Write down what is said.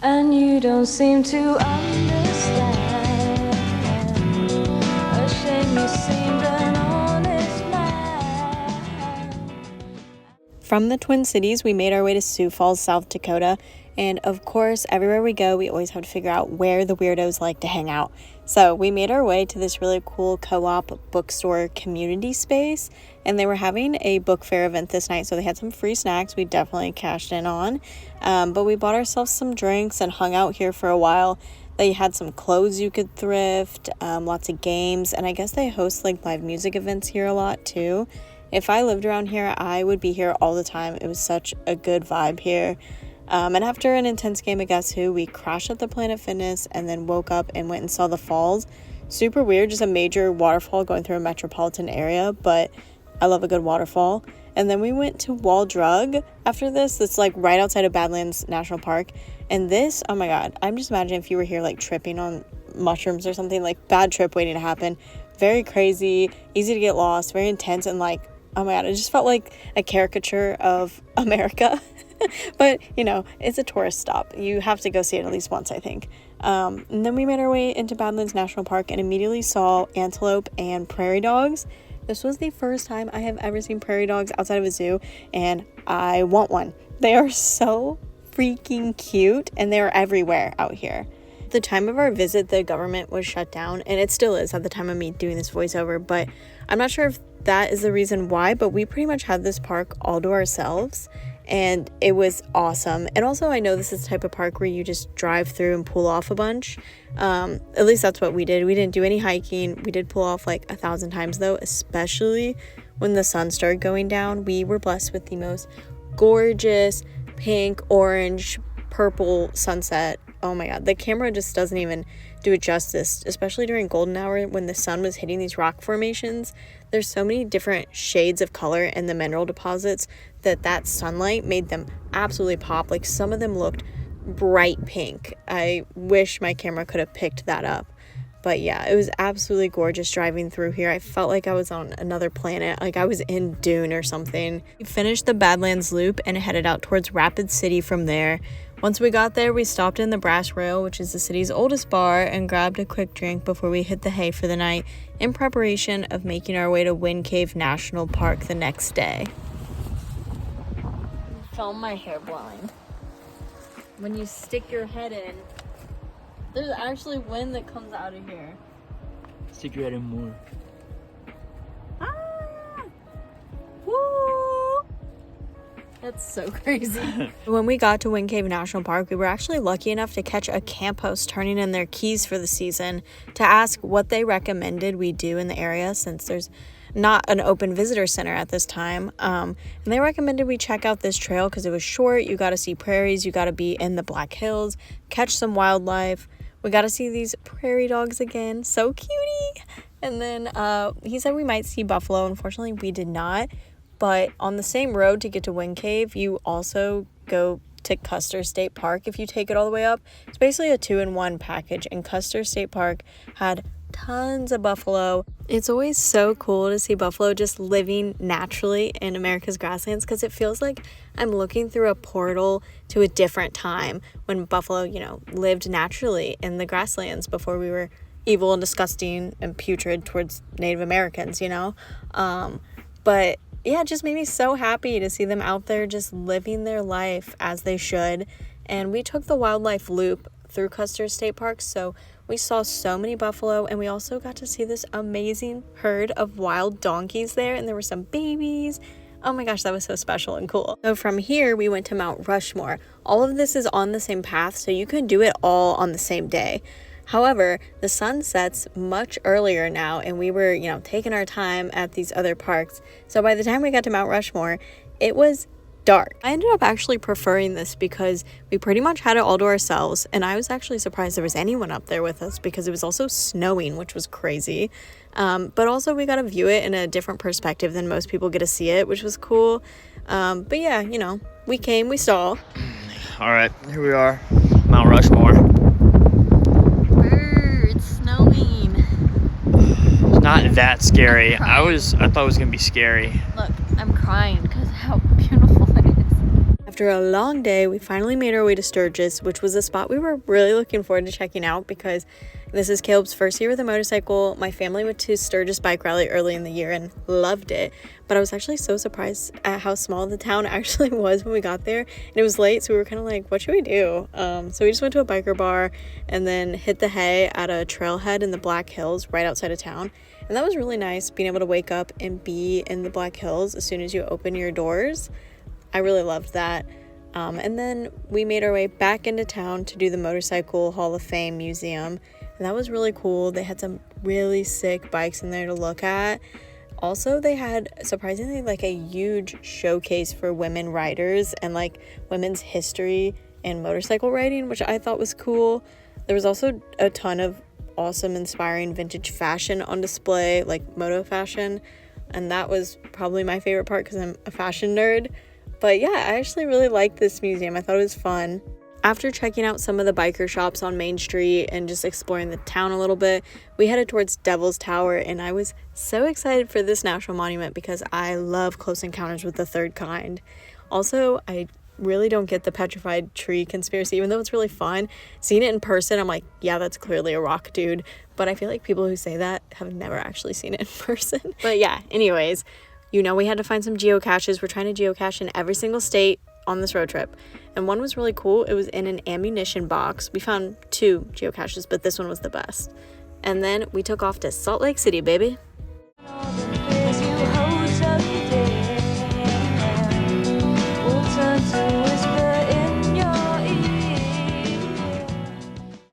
and you don't seem to understand. A shame you seemed an honest man. From the Twin Cities, we made our way to Sioux Falls, South Dakota. And of course, everywhere we go, we always have to figure out where the weirdos like to hang out. So we made our way to this really cool co-op bookstore community space. And they were having a book fair event this night. So they had some free snacks we definitely cashed in on. But we bought ourselves some drinks and hung out here for a while. They had some clothes you could thrift, lots of games. And I guess they host like live music events here a lot too. If I lived around here, I would be here all the time. It was such a good vibe here. And after an intense game of Guess Who, we crashed at the Planet Fitness and then woke up and went and saw the falls. Super weird, just a major waterfall going through a metropolitan area, but I love a good waterfall. And then we went to Wall Drug after this. It's like right outside of Badlands National Park. And this, oh my God, I'm just imagining if you were here like tripping on mushrooms or something, like bad trip waiting to happen. Very crazy, easy to get lost, very intense, and like, oh my God, it just felt like a caricature of America. But, you know, it's a tourist stop. You have to go see it at least once, I think. And then we made our way into Badlands National Park and immediately saw antelope and prairie dogs. This was the first time I have ever seen prairie dogs outside of a zoo, and I want one. They are so freaking cute, and they are everywhere out here. At the time of our visit, the government was shut down, and it still is at the time of me doing this voiceover, but I'm not sure if that is the reason why, but we pretty much had this park all to ourselves. And it was awesome. And also, I know this is the type of park where you just drive through and pull off a bunch. At least that's what we did. We didn't do any hiking. We did pull off like 1,000 times though, especially when the sun started going down. We were blessed with the most gorgeous pink, orange, purple sunset. Oh my God, the camera just doesn't even do it justice, especially during golden hour when the sun was hitting these rock formations. There's so many different shades of color in the mineral deposits that sunlight made them absolutely pop. Like some of them looked bright pink. I wish my camera could have picked that up. But yeah, it was absolutely gorgeous driving through here. I felt like I was on another planet, like I was in Dune or something. We finished the Badlands Loop and headed out towards Rapid City from there. Once we got there, we stopped in the Brass Rail, which is the city's oldest bar, and grabbed a quick drink before we hit the hay for the night in preparation of making our way to Wind Cave National Park the next day. Film my hair blind. When you stick your head in, there's actually wind that comes out of here. Stick your head in more. Ah! Woo! That's so crazy. When we got to Wind Cave National Park, we were actually lucky enough to catch a camp host turning in their keys for the season to ask what they recommended we do in the area since there's not an open visitor center at this time. And they recommended we check out this trail because it was short. You got to see prairies. You got to be in the Black Hills, catch some wildlife. We got to see these prairie dogs again. So cutie. And then he said we might see buffalo. Unfortunately, we did not. But on the same road to get to Wind Cave, you also go to Custer State Park if you take it all the way up. It's basically a 2-in-1 package, and Custer State Park had tons of buffalo. It's always so cool to see buffalo just living naturally in America's grasslands because it feels like I'm looking through a portal to a different time when buffalo, you know, lived naturally in the grasslands before we were evil and disgusting and putrid towards Native Americans, you know? But yeah, it just made me so happy to see them out there just living their life as they should. And we took the wildlife loop through Custer State Park, so we saw so many buffalo, and we also got to see this amazing herd of wild donkeys there, and there were some babies. Oh my gosh, that was so special and cool. So from here, we went to Mount Rushmore. All of this is on the same path, so you could do it all on the same day. However, the sun sets much earlier now, and we were, you know, taking our time at these other parks. So by the time we got to Mount Rushmore, it was dark. I ended up actually preferring this because we pretty much had it all to ourselves, and I was actually surprised there was anyone up there with us because it was also snowing, which was crazy. But also we got to view it in a different perspective than most people get to see it, which was cool. But yeah, you know, we came, we saw. All right, here we are, Mount Rushmore. Birds, snowing. It's not that scary. I thought it was gonna be scary. Look, I'm crying because how beautiful it is. After a long day, we finally made our way to Sturgis, which was a spot we were really looking forward to checking out because this is Caleb's first year with a motorcycle. My family went to Sturgis Bike Rally early in the year and loved it, but I was actually so surprised at how small the town actually was when we got there. And it was late, so we were kind of like, what should we do? So we just went to a biker bar and then hit the hay at a trailhead in the Black Hills right outside of town. And that was really nice, being able to wake up and be in the Black Hills as soon as you open your doors. I really loved that. And then we made our way back into town to do the Motorcycle Hall of Fame Museum. And that was really cool. They had some really sick bikes in there to look at. Also, they had surprisingly like a huge showcase for women riders and like women's history in motorcycle riding, which I thought was cool. There was also a ton of awesome, inspiring vintage fashion on display, like moto fashion. And that was probably my favorite part because I'm a fashion nerd. But yeah, I actually really liked this museum. I thought it was fun. After checking out some of the biker shops on Main Street and just exploring the town a little bit, we headed towards Devil's Tower, and I was so excited for this national monument because I love Close Encounters with the Third Kind. Also, I really don't get the petrified tree conspiracy, even though it's really fun. Seeing it in person, I'm like, yeah, that's clearly a rock, dude. But I feel like people who say that have never actually seen it in person. But yeah, anyways, you know, we had to find some geocaches. We're trying to geocache in every single state on this road trip. And one was really cool. It was in an ammunition box. We found 2 geocaches, but this one was the best. And then we took off to Salt Lake City, baby.